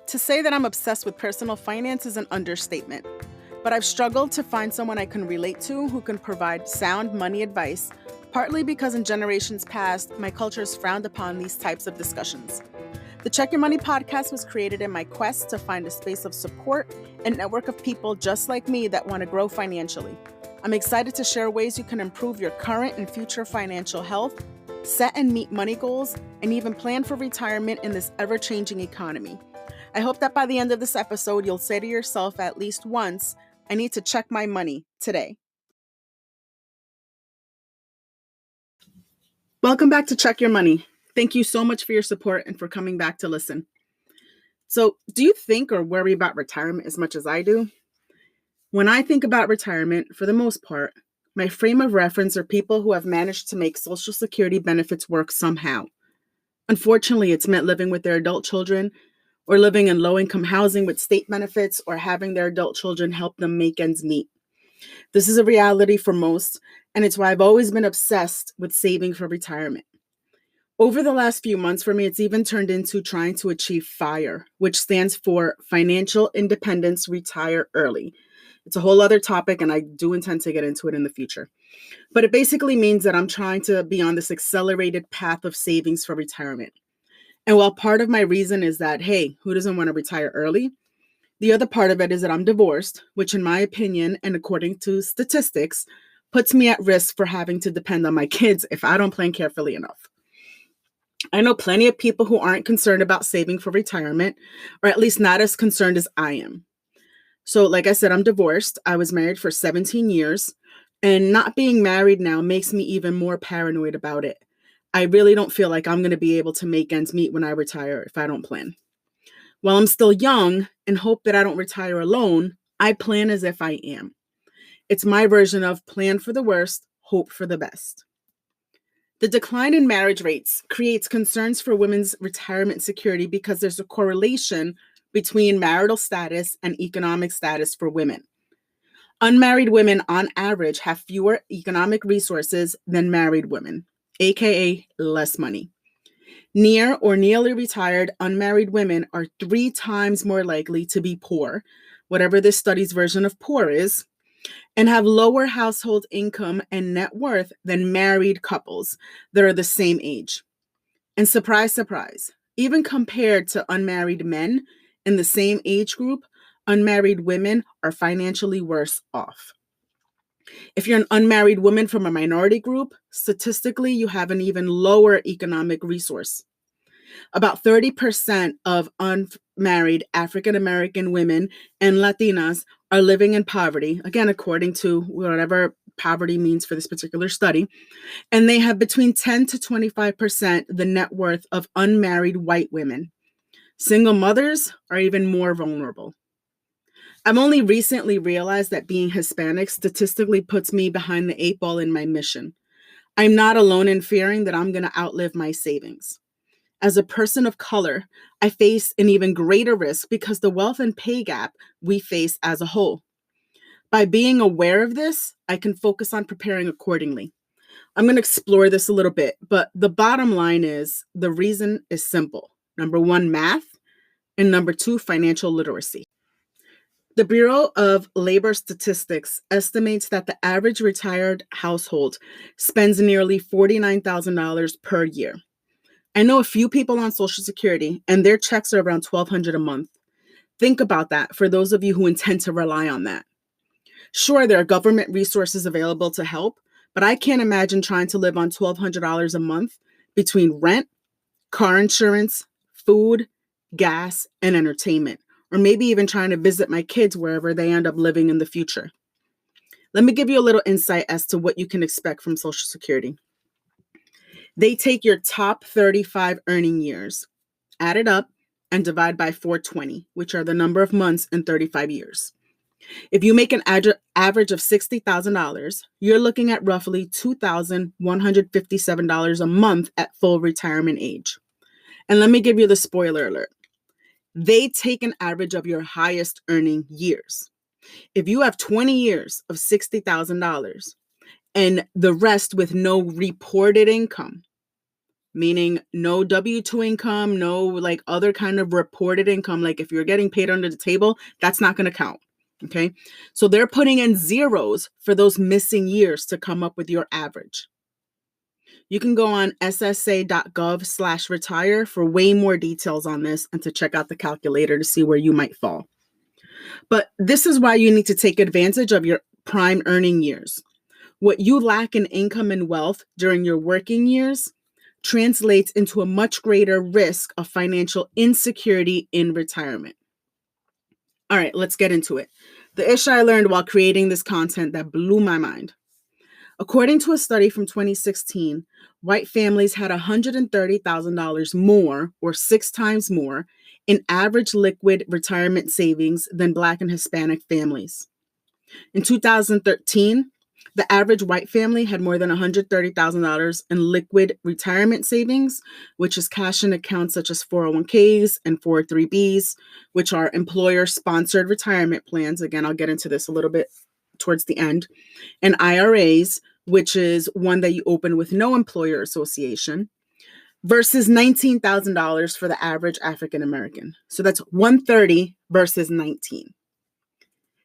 To say that I'm obsessed with personal finance is an understatement, but I've struggled to find someone I can relate to who can provide sound money advice, partly because in generations past, my culture has frowned upon these types of discussions. The Check Your Money podcast was created in my quest to find a space of support and network of people just like me that want to grow financially. I'm excited to share ways you can improve your current and future financial health, set and meet money goals, and even plan for retirement in this ever-changing economy. I hope that by the end of this episode, you'll say to yourself at least once, I need to check my money today. Welcome back to Check Your Money. Thank you so much for your support and for coming back to listen. So, do you think or worry about retirement as much as I do? When I think about retirement, for the most part, my frame of reference are people who have managed to make Social Security benefits work somehow. Unfortunately, it's meant living with their adult children or living in low-income housing with state benefits or having their adult children help them make ends meet. This is a reality for most, and it's why I've always been obsessed with saving for retirement. Over the last few months for me, it's even turned into trying to achieve FIRE, which stands for Financial Independence Retire Early. It's a whole other topic, and I do intend to get into it in the future. But it basically means that I'm trying to be on this accelerated path of savings for retirement. And while part of my reason is that, hey, who doesn't want to retire early? The other part of it is that I'm divorced, which in my opinion, and according to statistics, puts me at risk for having to depend on my kids if I don't plan carefully enough. I know plenty of people who aren't concerned about saving for retirement, or at least not as concerned as I am. So like I said, I'm divorced. I was married for 17 years, and not being married now makes me even more paranoid about it. I really don't feel like I'm going to be able to make ends meet when I retire if I don't plan. While I'm still young and hope that I don't retire alone, I plan as if I am. It's my version of plan for the worst, hope for the best. The decline in marriage rates creates concerns for women's retirement security because there's a correlation between marital status and economic status for women. Unmarried women, on average, have fewer economic resources than married women, aka less money. Near or nearly retired unmarried women are 3 times more likely to be poor, whatever this study's version of poor is, and have lower household income and net worth than married couples that are the same age. And surprise, surprise, even compared to unmarried men in the same age group, unmarried women are financially worse off. If you're an unmarried woman from a minority group, statistically, you have an even lower economic resource. About 30% of unmarried African American women and Latinas are living in poverty, again, according to whatever poverty means for this particular study, and they have between 10 to 25% the net worth of unmarried white women. Single mothers are even more vulnerable. I've only recently realized that being Hispanic statistically puts me behind the 8 ball in my mission. I'm not alone in fearing that I'm going to outlive my savings. As a person of color, I face an even greater risk because the wealth and pay gap we face as a whole. By being aware of this, I can focus on preparing accordingly. I'm going to explore this a little bit, but the bottom line is the reason is simple. Number 1, math, and number 2, financial literacy. The Bureau of Labor Statistics estimates that the average retired household spends nearly $49,000 per year. I know a few people on Social Security, and their checks are around $1,200 a month. Think about that for those of you who intend to rely on that. Sure, there are government resources available to help, but I can't imagine trying to live on $1,200 a month between rent, car insurance, food, gas, and entertainment, or maybe even trying to visit my kids wherever they end up living in the future. Let me give you a little insight as to what you can expect from Social Security. They take your top 35 earning years, add it up, and divide by 420, which are the number of months in 35 years. If you make an average of $60,000, you're looking at roughly $2,157 a month at full retirement age. And let me give you the spoiler alert. They take an average of your highest earning years. If you have 20 years of $60,000 and the rest with no reported income, meaning no W-2 income, no like other kind of reported income. Like if you're getting paid under the table, that's not going to count. Okay. So they're putting in zeros for those missing years to come up with your average. You can go on ssa.gov/retire for way more details on this and to check out the calculator to see where you might fall. But this is why you need to take advantage of your prime earning years. What you lack in income and wealth during your working years translates into a much greater risk of financial insecurity in retirement. All right, let's get into it. The issue I learned while creating this content that blew my mind. According to a study from 2016, white families had $130,000 more, or 6 times more, in average liquid retirement savings than Black and Hispanic families. In 2013, the average white family had more than $130,000 in liquid retirement savings, which is cash in accounts such as 401ks and 403bs, which are employer-sponsored retirement plans. Again, I'll get into this a little bit towards the end. And IRAs, which is one that you open with no employer association, versus $19,000 for the average African American. So that's 130 versus 19.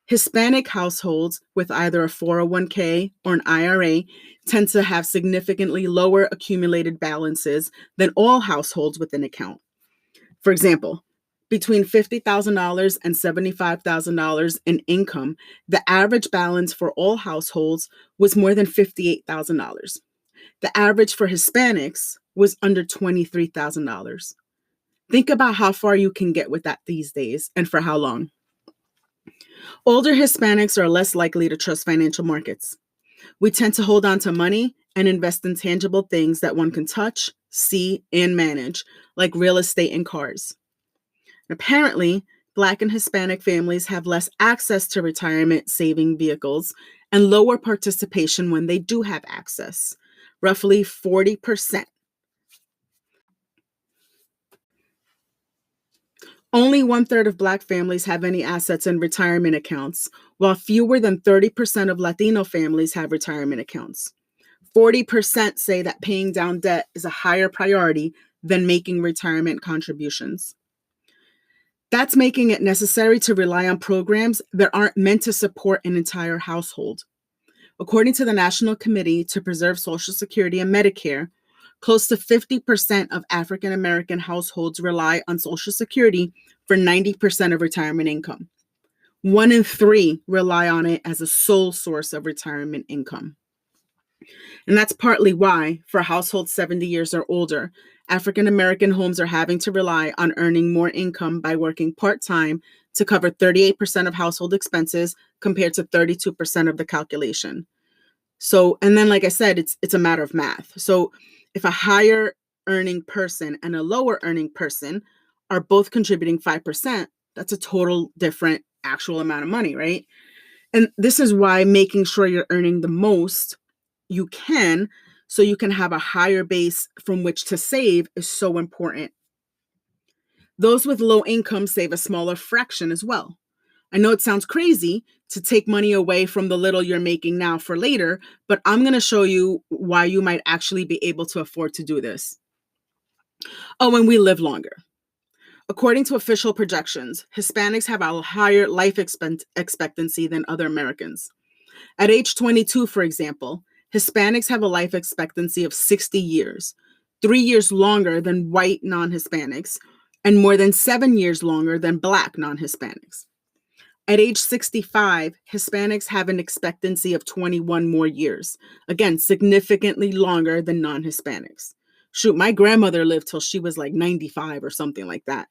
Hispanic households with either a 401k or an IRA tend to have significantly lower accumulated balances than all households with an account. For example, between $50,000 and $75,000 in income, the average balance for all households was more than $58,000. The average for Hispanics was under $23,000. Think about how far you can get with that these days and for how long. Older Hispanics are less likely to trust financial markets. We tend to hold on to money and invest in tangible things that one can touch, see, and manage, like real estate and cars. Apparently, Black and Hispanic families have less access to retirement saving vehicles and lower participation when they do have access, roughly 40%. Only 1/3 of Black families have any assets in retirement accounts, while fewer than 30% of Latino families have retirement accounts. 40% say that paying down debt is a higher priority than making retirement contributions. That's making it necessary to rely on programs that aren't meant to support an entire household. According to the National Committee to Preserve Social Security and Medicare, close to 50% of African American households rely on Social Security for 90% of retirement income. 1 in 3 rely on it as a sole source of retirement income. And that's partly why, for households 70 years or older, African American homes are having to rely on earning more income by working part-time to cover 38% of household expenses compared to 32% of the calculation. So, and then like I said, it's a matter of math. So if a higher earning person and a lower earning person are both contributing 5%, that's a total different actual amount of money, right? And this is why making sure you're earning the most you can so you can have a higher base from which to save is so important. Those with low income save a smaller fraction as well. I know it sounds crazy to take money away from the little you're making now for later, but I'm going to show you why you might actually be able to afford to do this. Oh, and we live longer. According to official projections, Hispanics have a higher life expectancy than other Americans. At age 22, for example, Hispanics have a life expectancy of 60 years, 3 years longer than white non-Hispanics, and more than 7 years longer than Black non-Hispanics. At age 65, Hispanics have an expectancy of 21 more years. Again, significantly longer than non-Hispanics. Shoot, my grandmother lived till she was like 95 or something like that.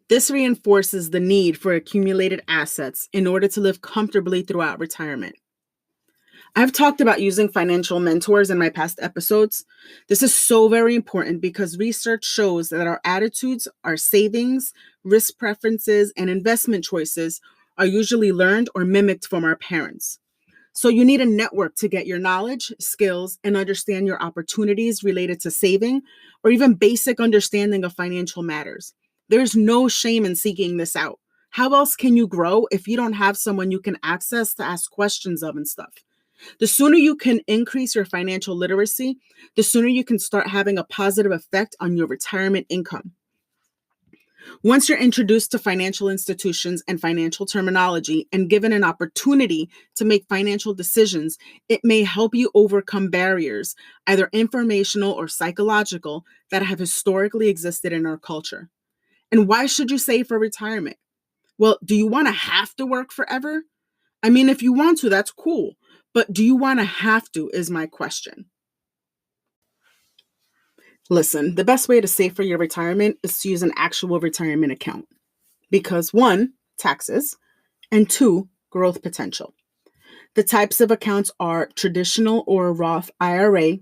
This reinforces the need for accumulated assets in order to live comfortably throughout retirement. I've talked about using financial mentors in my past episodes. This is so very important because research shows that our attitudes, our savings, risk preferences, and investment choices are usually learned or mimicked from our parents. So you need a network to get your knowledge, skills, and understand your opportunities related to saving or even basic understanding of financial matters. There's no shame in seeking this out. How else can you grow if you don't have someone you can access to ask questions of and stuff? The sooner you can increase your financial literacy, the sooner you can start having a positive effect on your retirement income. Once you're introduced to financial institutions and financial terminology and given an opportunity to make financial decisions, it may help you overcome barriers, either informational or psychological, that have historically existed in our culture. And why should you save for retirement? Well, do you want to have to work forever? I mean, if you want to, that's cool. But do you want to have to, is my question. Listen, the best way to save for your retirement is to use an actual retirement account. Because one, taxes, and two, growth potential. The types of accounts are traditional or Roth IRA,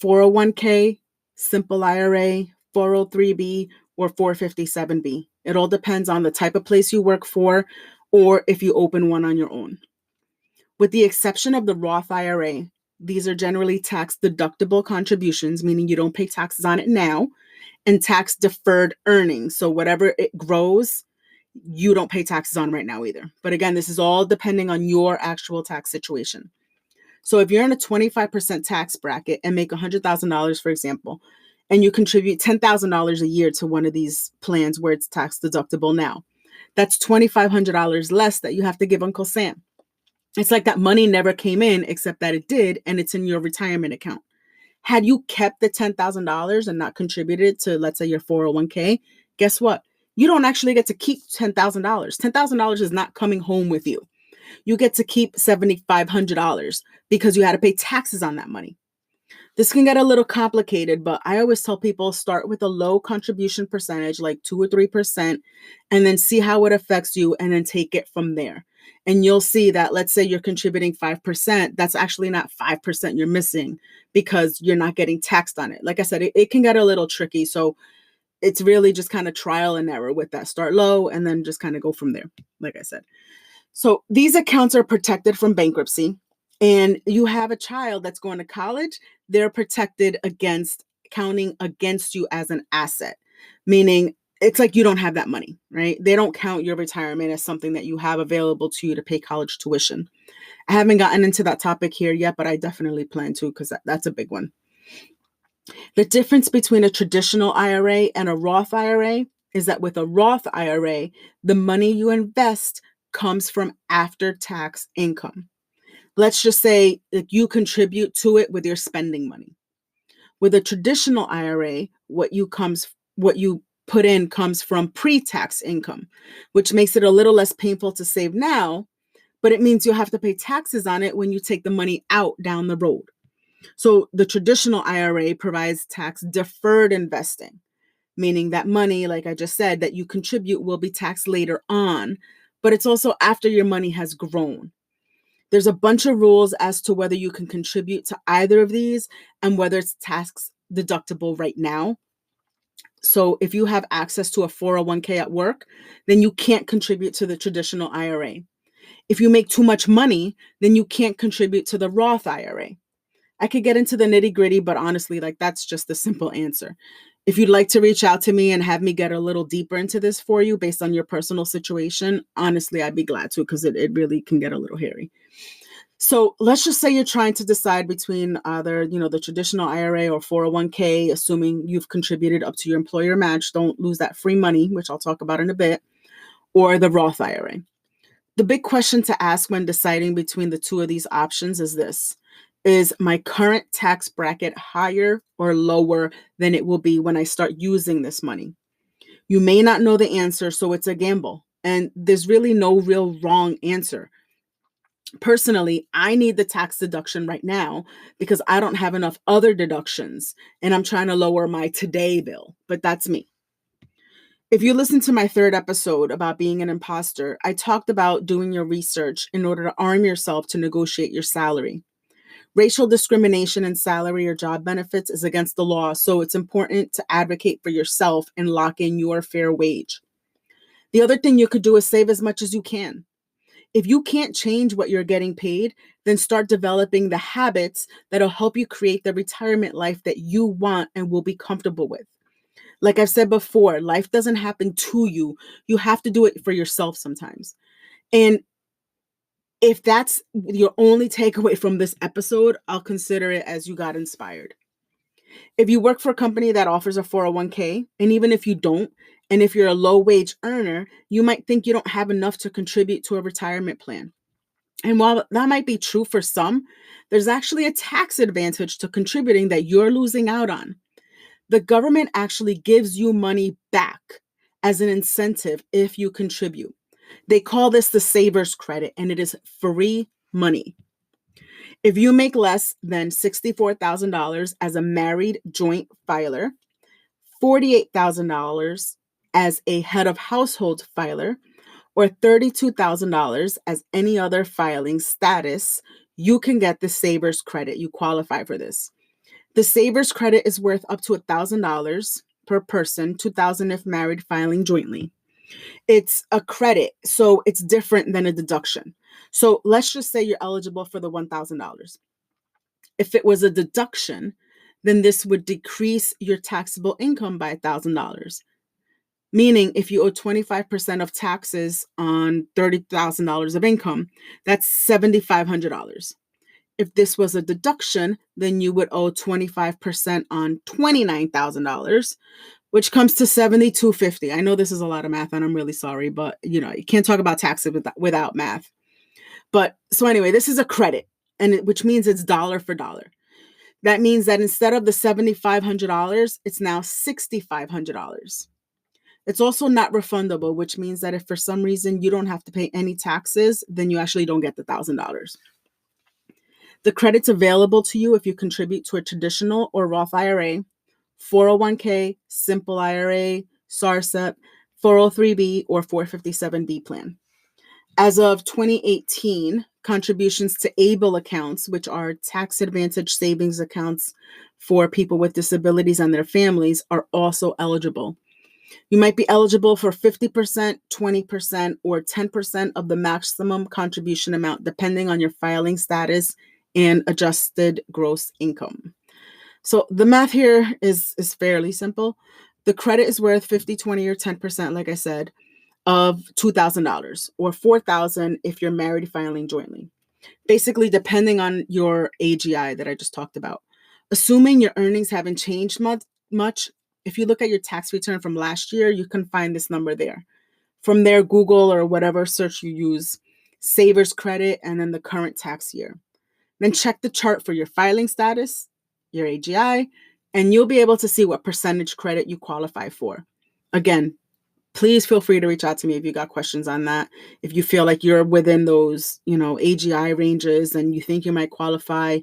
401k, simple IRA, 403b, or 457b. It all depends on the type of place you work for or if you open one on your own. With the exception of the Roth IRA, these are generally tax deductible contributions, meaning you don't pay taxes on it now, and tax deferred earnings. So whatever it grows, you don't pay taxes on right now either. But again, this is all depending on your actual tax situation. So if you're in a 25% tax bracket and make $100,000, for example, and you contribute $10,000 a year to one of these plans where it's tax deductible now, that's $2,500 less that you have to give Uncle Sam. It's like that money never came in, except that it did, and it's in your retirement account. Had you kept the $10,000 and not contributed to, let's say, your 401k, guess what? You don't actually get to keep $10,000. $10,000 is not coming home with you. You get to keep $7,500 because you had to pay taxes on that money. This can get a little complicated, but I always tell people start with a low contribution percentage, like 2 or 3%, and then see how it affects you and then take it from there. And you'll see that, let's say you're contributing 5%, that's actually not 5% you're missing because you're not getting taxed on it. Like I said, it can get a little tricky. So it's really just kind of trial and error with that. Start low and then just kind of go from there, like I said. So these accounts are protected from bankruptcy. And you have a child that's going to college, they're protected against counting against you as an asset, meaning it's like you don't have that money, right? They don't count your retirement as something that you have available to you to pay college tuition. I haven't gotten into that topic here yet, but I definitely plan to because that's a big one. The difference between a traditional IRA and a Roth IRA is that with a Roth IRA, the money you invest comes from after-tax income. Let's just say that you contribute to it with your spending money. With a traditional IRA, what you put in comes from pre-tax income, which makes it a little less painful to save now, but it means you'll have to pay taxes on it when you take the money out down the road. So the traditional IRA provides tax deferred investing, meaning that money, like I just said, that you contribute will be taxed later on, but it's also after your money has grown. There's a bunch of rules as to whether you can contribute to either of these and whether it's tax deductible right now. So if you have access to a 401k at work, then you can't contribute to the traditional IRA. If you make too much money, then you can't contribute to the Roth IRA. I could get into the nitty-gritty, but honestly, that's just the simple answer. If you'd like to reach out to me and have me get a little deeper into this for you based on your personal situation, honestly, I'd be glad to because it really can get a little hairy. So let's just say you're trying to decide between either, the traditional IRA or 401k, assuming you've contributed up to your employer match, don't lose that free money, which I'll talk about in a bit, or the Roth IRA. The big question to ask when deciding between the two of these options is this: is my current tax bracket higher or lower than it will be when I start using this money? You may not know the answer, so it's a gamble. And there's really no real wrong answer. Personally, I need the tax deduction right now because I don't have enough other deductions and I'm trying to lower my today bill, but that's me. If you listen to my third episode about being an imposter, I talked about doing your research in order to arm yourself to negotiate your salary. Racial discrimination in salary or job benefits is against the law, so it's important to advocate for yourself and lock in your fair wage. The other thing you could do is save as much as you can. If you can't change what you're getting paid, then start developing the habits that'll help you create the retirement life that you want and will be comfortable with. Like I've said before, life doesn't happen to you. You have to do it for yourself sometimes. And If that's your only takeaway from this episode, I'll consider it as you got inspired. If you work for a company that offers a 401k, and even if you don't, and if you're a low wage earner, you might think you don't have enough to contribute to a retirement plan. And while that might be true for some, there's actually a tax advantage to contributing that you're losing out on. The government actually gives you money back as an incentive if you contribute. They call this the Savers Credit, and it is free money. If you make less than $64,000 as a married joint filer, $48,000 as a head of household filer, or $32,000 as any other filing status, you can get the Savers Credit. You qualify for this. The Savers Credit is worth up to $1,000 per person, $2,000 if married filing jointly. It's a credit, so it's different than a deduction. So let's just say you're eligible for the $1,000. If it was a deduction, then this would decrease your taxable income by $1,000. Meaning, if you owe 25% of taxes on $30,000 of income, that's $7,500. If this was a deduction, then you would owe 25% on $29,000, which comes to $7,250. I know this is a lot of math, and I'm really sorry, but you can't talk about taxes without math. But so anyway, this is a credit, which means it's dollar for dollar. That means that instead of the $7,500, it's now $6,500. It's also not refundable, which means that if for some reason you don't have to pay any taxes, then you actually don't get the $1,000. The credit's available to you if you contribute to a traditional or Roth IRA, 401k, simple IRA, SARSEP, 403b, or 457b plan. As of 2018, contributions to ABLE accounts, which are tax advantage savings accounts for people with disabilities and their families, are also eligible. You might be eligible for 50%, 20%, or 10% of the maximum contribution amount, depending on your filing status and adjusted gross income. So the math here is fairly simple. The credit is worth 50, 20, or 10%, like I said, of $2,000, or $4,000 if you're married filing jointly. Basically, depending on your AGI that I just talked about. Assuming your earnings haven't changed much, if you look at your tax return from last year, you can find this number there. From there, Google or whatever search you use, Savers Credit, and then the current tax year. Then check the chart for your filing status, your AGI, and you'll be able to see what percentage credit you qualify for. Again, please feel free to reach out to me if you got questions on that. If you feel like you're within those, AGI ranges and you think you might qualify,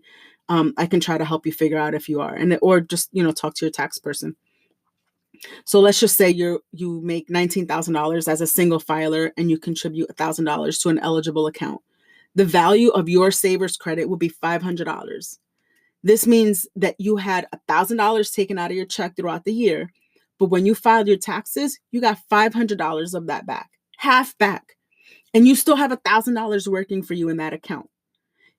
I can try to help you figure out if you are, or just, talk to your tax person. So let's just say you make $19,000 as a single filer and you contribute $1,000 to an eligible account. The value of your Savers Credit will be $500. This means that you had $1,000 taken out of your check throughout the year, but when you filed your taxes, you got $500 of that back, half back, and you still have $1,000 working for you in that account.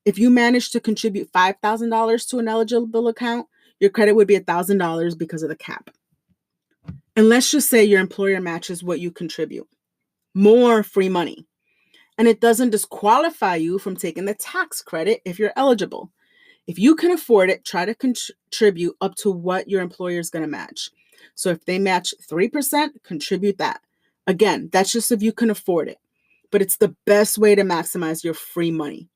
If you manage to contribute $5,000 to an eligible account, your credit would be $1,000 because of the cap. And let's just say your employer matches what you contribute. More free money. And it doesn't disqualify you from taking the tax credit if you're eligible. If you can afford it, try to contribute up to what your employer is going to match. So if they match 3%, contribute that. Again, that's just if you can afford it. But it's the best way to maximize your free money.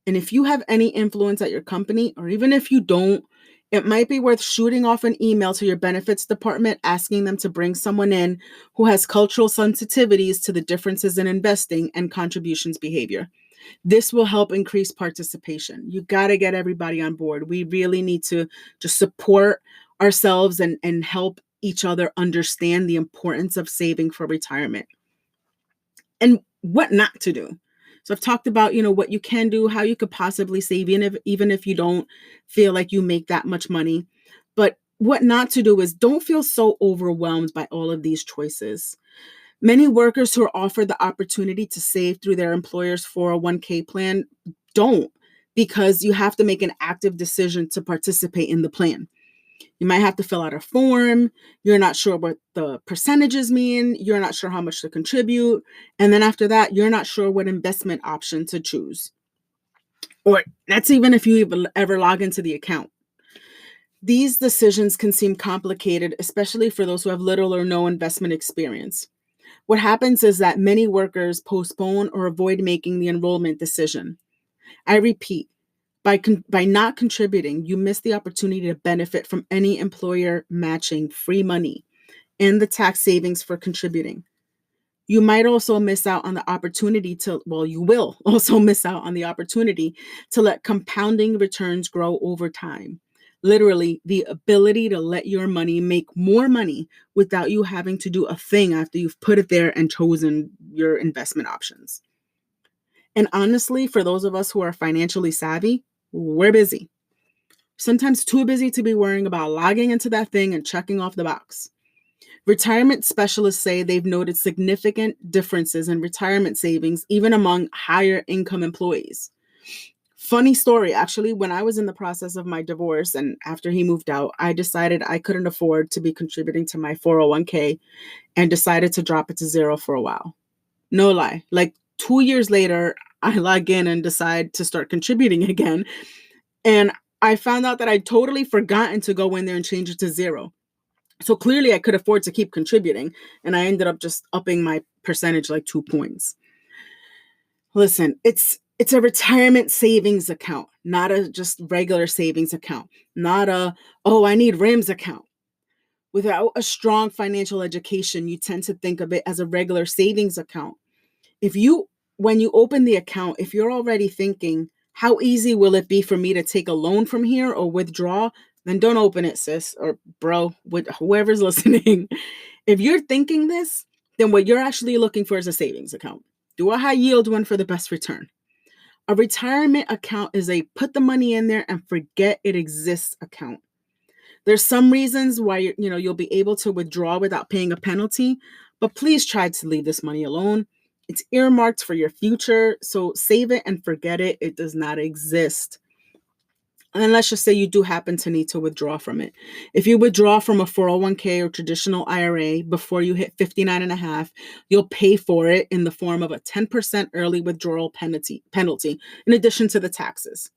And if you have any influence at your company, or even if you don't, it might be worth shooting off an email to your benefits department asking them to bring someone in who has cultural sensitivities to the differences in investing and contributions behavior. This will help increase participation. You got to get everybody on board. We really need to just support ourselves and help each other understand the importance of saving for retirement and what not to do. So I've talked about, what you can do, how you could possibly save, even if you don't feel like you make that much money. But what not to do is don't feel so overwhelmed by all of these choices. Many workers who are offered the opportunity to save through their employer's 401k plan don't, because you have to make an active decision to participate in the plan. You might have to fill out a form. You're not sure what the percentages mean. You're not sure how much to contribute. And then after that, you're not sure what investment option to choose. Or that's even if you ever log into the account. These decisions can seem complicated, especially for those who have little or no investment experience. What happens is that many workers postpone or avoid making the enrollment decision. I repeat, by not contributing, you miss the opportunity to benefit from any employer matching free money and the tax savings for contributing. You might also miss out on the opportunity you will also miss out on the opportunity to let compounding returns grow over time. Literally, the ability to let your money make more money without you having to do a thing after you've put it there and chosen your investment options. And honestly, for those of us who are financially savvy, we're busy. Sometimes too busy to be worrying about logging into that thing and checking off the box. Retirement specialists say they've noted significant differences in retirement savings, even among higher income employees. Funny story, actually, when I was in the process of my divorce and after he moved out, I decided I couldn't afford to be contributing to my 401k and decided to drop it to zero for a while. No lie. Like 2 years later, I log in and decide to start contributing again. And I found out that I'd totally forgotten to go in there and change it to zero. So clearly I could afford to keep contributing, and I ended up just upping my percentage like 2 points. Listen, it's a retirement savings account, not a just regular savings account, not I need RIMS account. Without a strong financial education, you tend to think of it as a regular savings account. When you open the account, if you're already thinking, how easy will it be for me to take a loan from here or withdraw? Then don't open it, sis or bro, with whoever's listening. If you're thinking this, then what you're actually looking for is a savings account. Do a high yield one for the best return. A retirement account is a put the money in there and forget it exists account. There's some reasons why you'll be able to withdraw without paying a penalty, but please try to leave this money alone. It's earmarked for your future, so save it and forget it. It does not exist. And let's just say you do happen to need to withdraw from it. If you withdraw from a 401k or traditional IRA before you hit 59 and a half, you'll pay for it in the form of a 10% early withdrawal penalty in addition to the taxes.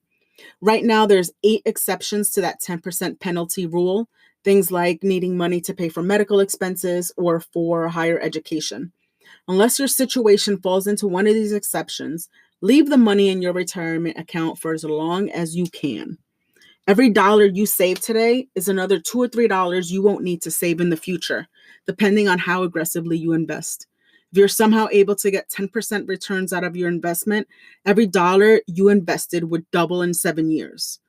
Right now, there's 8 exceptions to that 10% penalty rule. Things like needing money to pay for medical expenses or for higher education. Unless your situation falls into one of these exceptions, leave the money in your retirement account for as long as you can. Every dollar you save today is another $2 or $3 you won't need to save in the future, depending on how aggressively you invest. If you're somehow able to get 10% returns out of your investment, every dollar you invested would double in 7 years.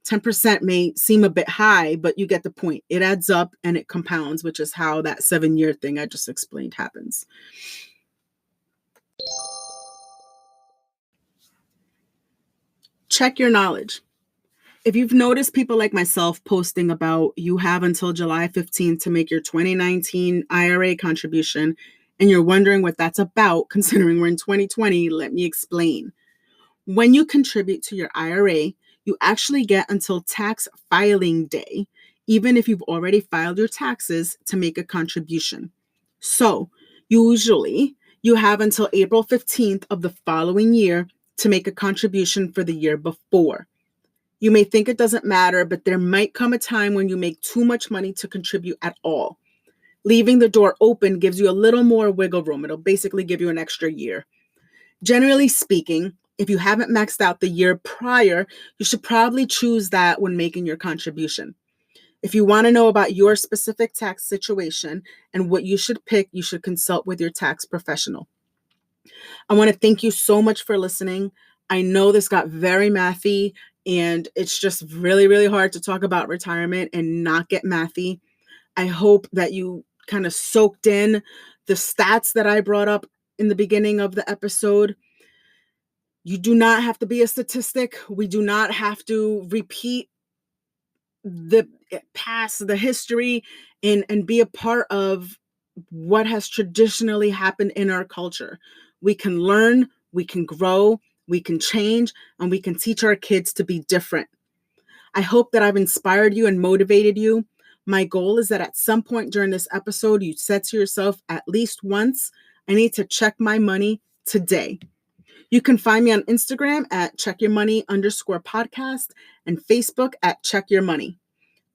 10% may seem a bit high, but you get the point. It adds up and it compounds, which is how that 7-year thing I just explained happens. Check your knowledge. If you've noticed people like myself posting about you have until July 15th to make your 2019 IRA contribution, and you're wondering what that's about, considering we're in 2020, let me explain. When you contribute to your IRA, you actually get until tax filing day, even if you've already filed your taxes, to make a contribution. So usually you have until April 15th of the following year to make a contribution for the year before. You may think it doesn't matter, but there might come a time when you make too much money to contribute at all. Leaving the door open gives you a little more wiggle room. It'll basically give you an extra year. Generally speaking, if you haven't maxed out the year prior, you should probably choose that when making your contribution. If you want to know about your specific tax situation and what you should pick, you should consult with your tax professional. I want to thank you so much for listening. I know this got very mathy, and it's just really, really hard to talk about retirement and not get mathy. I hope that you kind of soaked in the stats that I brought up in the beginning of the episode. You do not have to be a statistic. We do not have to repeat the past, the history, and be a part of what has traditionally happened in our culture. We can learn, we can grow, we can change, and we can teach our kids to be different. I hope that I've inspired you and motivated you. My goal is that at some point during this episode, you said to yourself at least once, I need to check my money today. You can find me on Instagram at checkyourmoney_podcast and Facebook at checkyourmoney.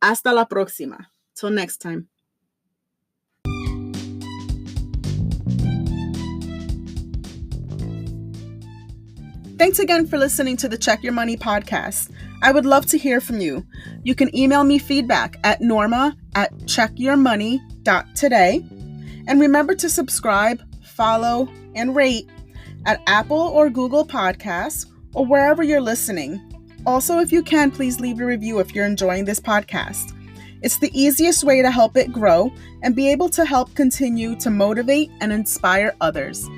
Hasta la próxima. Till next time. Thanks again for listening to the Check Your Money podcast. I would love to hear from you. You can email me feedback at norma@checkyourmoney.today. And remember to subscribe, follow, and rate at Apple or Google Podcasts or wherever you're listening. Also, if you can, please leave a review if you're enjoying this podcast. It's the easiest way to help it grow and be able to help continue to motivate and inspire others.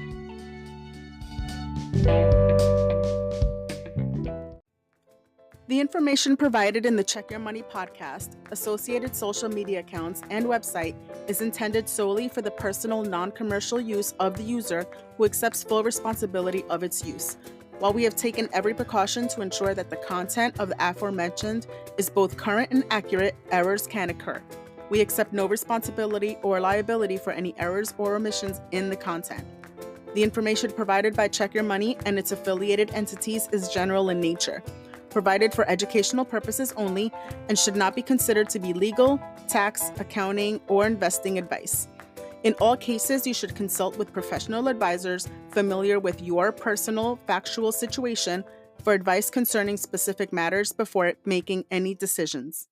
The information provided in the Check Your Money podcast, associated social media accounts, and website is intended solely for the personal, non-commercial use of the user who accepts full responsibility of its use. While we have taken every precaution to ensure that the content of the aforementioned is both current and accurate, errors can occur. We accept no responsibility or liability for any errors or omissions in the content. The information provided by Check Your Money and its affiliated entities is general in nature, provided for educational purposes only, and should not be considered to be legal, tax, accounting, or investing advice. In all cases, you should consult with professional advisors familiar with your personal factual situation for advice concerning specific matters before making any decisions.